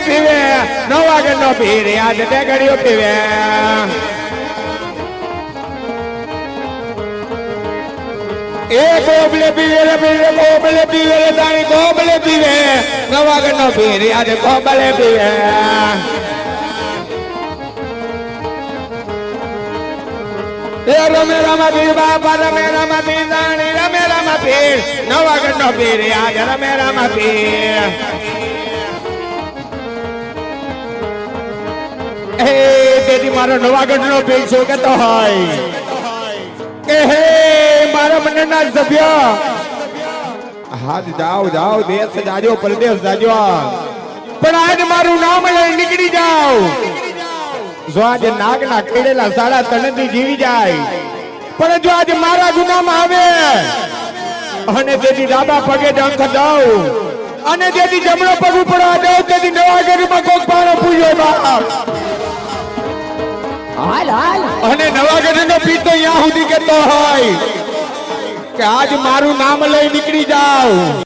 પીવે નવાગઢનો પીર યાદ ટેકડીઓ પીવે એ ગોબલે પીવે રે પીવે ગોબલે પીવે રે તાણી ગોબલે પીવે નવાગઢનો પીર યાદ ગોબલે પીવે એ રમે રામા પીર બાપા રમે રામા પીર તાણી રમે રામા પીર નવાગઢનો પીર યાદ રમે રામા પીર એ તેથી મારો નવાગઢનો પીર શું કહેતો હોય કે હે મારા મંડળના સભ્ય હાથ જાઓ જાઓ દેશ જાજો પરદેશ જાજો પણ આજ મારું નામ લઈને નીકળી જાઓ જો આજે નાગના કેડેલા સાડા તનથી જીવી જાય પણ જો આજે મારા ગુનામાં આવે અને તેથી ડાબા પગે ડંખ દઉં અને તેથી જમણો પગ ઉપડવા દઉં તેથી નવાગઢમાં કોક પાણો પૂજો બાપ અને નવાગઢનો પીર તો અહીંયા સુધી કહેતો હોય કે આજ મારું નામ લઈ નીકળી જાઓ